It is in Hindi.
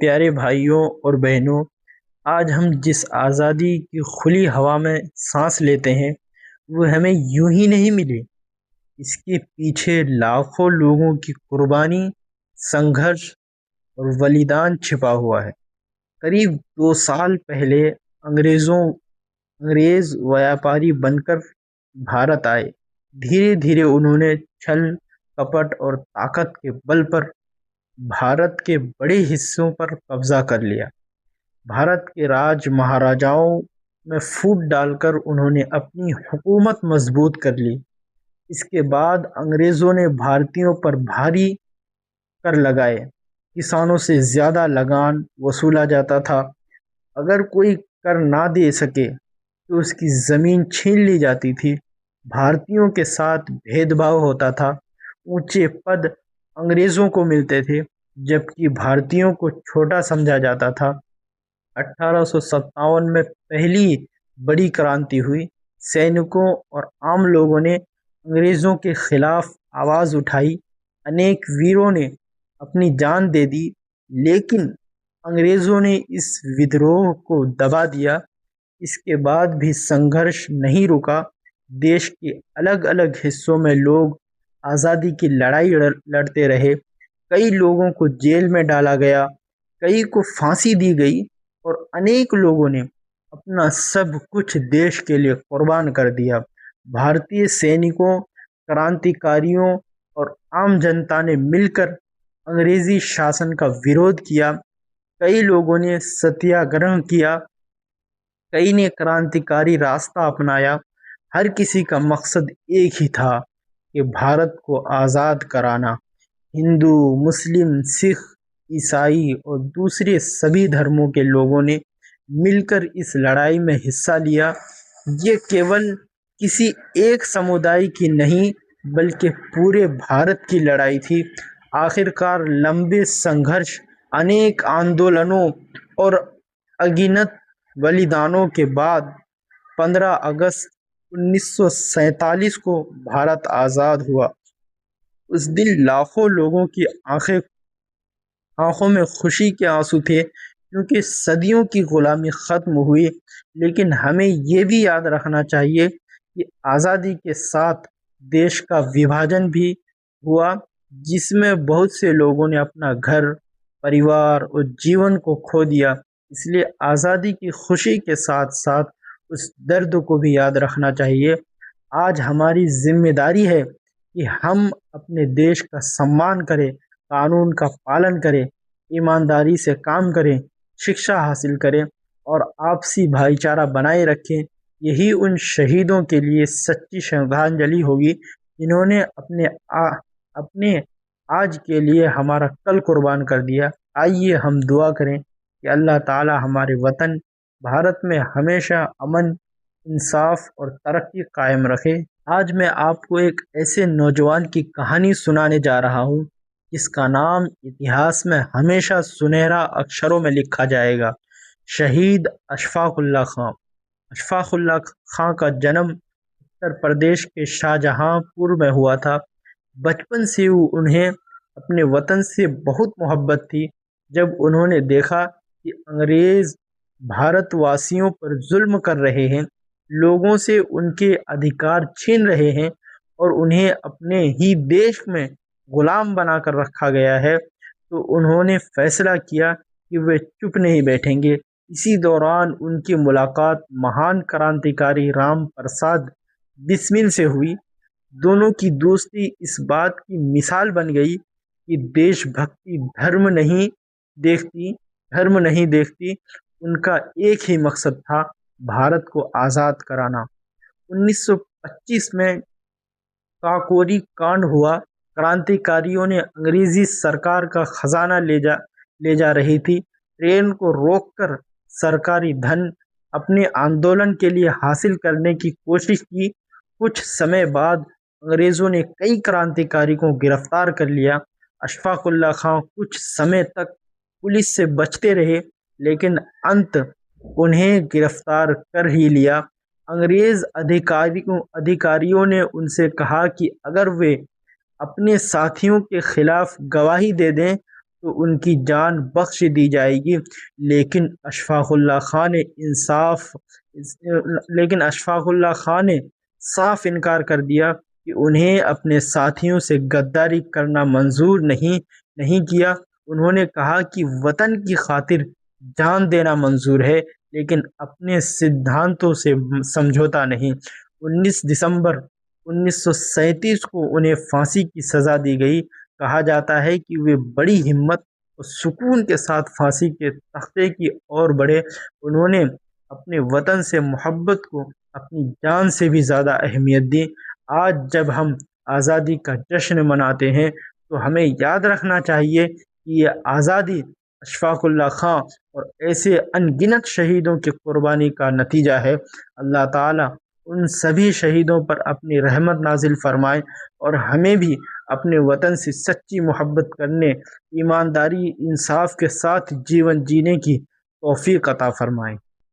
प्यारे भाइयों और बहनों, आज हम जिस आज़ादी की खुली हवा में सांस लेते हैं, वो हमें यूं ही नहीं मिली। इसके पीछे लाखों लोगों की कुर्बानी, संघर्ष और बलिदान छिपा हुआ है। करीब 2 साल पहले अंग्रेज व्यापारी बनकर भारत आए। धीरे धीरे उन्होंने छल, कपट और ताकत के बल पर भारत के बड़े हिस्सों पर कब्जा कर लिया। भारत के राज महाराजाओं में फूट डालकर उन्होंने अपनी हुकूमत मजबूत कर ली। इसके बाद अंग्रेजों ने भारतीयों पर भारी कर लगाए। किसानों से ज्यादा लगान वसूला जाता था। अगर कोई कर ना दे सके तो उसकी जमीन छीन ली जाती थी। भारतीयों के साथ भेदभाव होता था। ऊंचे पद अंग्रेजों को मिलते थे, जबकि भारतीयों को छोटा समझा जाता था। 1857 में पहली बड़ी क्रांति हुई। सैनिकों और आम लोगों ने अंग्रेजों के खिलाफ आवाज उठाई। अनेक वीरों ने अपनी जान दे दी, लेकिन अंग्रेजों ने इस विद्रोह को दबा दिया। इसके बाद भी संघर्ष नहीं रुका। देश के अलग अलग हिस्सों में लोग आज़ादी की लड़ाई लड़ते रहे। कई लोगों को जेल में डाला गया, कई को फांसी दी गई और अनेक लोगों ने अपना सब कुछ देश के लिए कुर्बान कर दिया। भारतीय सैनिकों, क्रांतिकारियों और आम जनता ने मिलकर अंग्रेजी शासन का विरोध किया। कई लोगों ने सत्याग्रह किया, कई ने क्रांतिकारी रास्ता अपनाया। हर किसी का मकसद एक ही था कि भारत को आज़ाद कराना। हिंदू, मुस्लिम, सिख, ईसाई और दूसरे सभी धर्मों के लोगों ने मिलकर इस लड़ाई में हिस्सा लिया। ये केवल किसी एक समुदाय की नहीं, बल्कि पूरे भारत की लड़ाई थी। आखिरकार लंबे संघर्ष, अनेक आंदोलनों और अगिनत बलिदानों के बाद 15 अगस्त 1947 को भारत आज़ाद हुआ। उस दिन लाखों लोगों की आंखों में खुशी के आंसू थे, क्योंकि सदियों की गुलामी खत्म हुई। लेकिन हमें ये भी याद रखना चाहिए कि आज़ादी के साथ देश का विभाजन भी हुआ, जिसमें बहुत से लोगों ने अपना घर, परिवार और जीवन को खो दिया। इसलिए आज़ादी की खुशी के साथ साथ उस दर्द को भी याद रखना चाहिए। आज हमारी जिम्मेदारी है कि हम अपने देश का सम्मान करें, कानून का पालन करें, ईमानदारी से काम करें, शिक्षा हासिल करें और आपसी भाईचारा बनाए रखें। यही उन शहीदों के लिए सच्ची श्रद्धांजलि होगी, जिन्होंने अपने आज के लिए हमारा कल कुर्बान कर दिया। आइए हम दुआ करें कि अल्लाह ताला हमारे वतन भारत में हमेशा अमन, इंसाफ और तरक्की कायम रखे। आज मैं आपको एक ऐसे नौजवान की कहानी सुनाने जा रहा हूँ, जिसका नाम इतिहास में हमेशा सुनहरा अक्षरों में लिखा जाएगा। शहीद अशफाक उल्लाह खां। अशफाक उल्लाह खां का जन्म उत्तर प्रदेश के शाहजहांपुर में हुआ था। बचपन से उन्हें अपने वतन से बहुत मोहब्बत थी। जब उन्होंने देखा कि अंग्रेज भारतवासियों पर जुल्म कर रहे हैं, लोगों से उनके अधिकार छीन रहे हैं और उन्हें अपने ही देश में गुलाम बनाकर रखा गया है, तो उन्होंने फैसला किया कि वे चुप नहीं बैठेंगे। इसी दौरान उनकी मुलाकात महान क्रांतिकारी राम प्रसाद बिस्मिल से हुई। दोनों की दोस्ती इस बात की मिसाल बन गई कि देशभक्ति धर्म नहीं देखती। उनका एक ही मकसद था, भारत को आज़ाद कराना। 1925 में काकोरी कांड हुआ। क्रांतिकारियों ने अंग्रेजी सरकार का खजाना ले जा रही थी। ट्रेन को रोककर सरकारी धन अपने आंदोलन के लिए हासिल करने की कोशिश की। कुछ समय बाद अंग्रेजों ने कई क्रांतिकारी को गिरफ्तार कर लिया। अशफाक उल्लाह खां कुछ समय तक पुलिस से बचते रहे, लेकिन अंत उन्हें गिरफ्तार कर ही लिया। अंग्रेज अधिकारियों ने उनसे कहा कि अगर वे अपने साथियों के खिलाफ गवाही दे दें तो उनकी जान बख्श दी जाएगी। लेकिन अशफाकुल्ला खां ने साफ इनकार कर दिया कि उन्हें अपने साथियों से गद्दारी करना मंजूर नहीं किया। उन्होंने कहा कि वतन की खातिर जान देना मंजूर है, लेकिन अपने सिद्धांतों से समझौता नहीं। 19 दिसंबर 1937 को उन्हें फांसी की सज़ा दी गई। कहा जाता है कि वे बड़ी हिम्मत और सुकून के साथ फांसी के तख्ते की ओर बढ़े। उन्होंने अपने वतन से मोहब्बत को अपनी जान से भी ज़्यादा अहमियत दी। आज जब हम आज़ादी का जश्न मनाते हैं तो हमें याद रखना चाहिए कि ये आज़ादी अशफाकुल्ला खां और ऐसे अनगिनत शहीदों की कुर्बानी का नतीजा है। अल्लाह ताला उन सभी शहीदों पर अपनी रहमत नाजिल फरमाए और हमें भी अपने वतन से सच्ची मोहब्बत करने, ईमानदारी इंसाफ के साथ जीवन जीने की तौफीक अता फरमाए।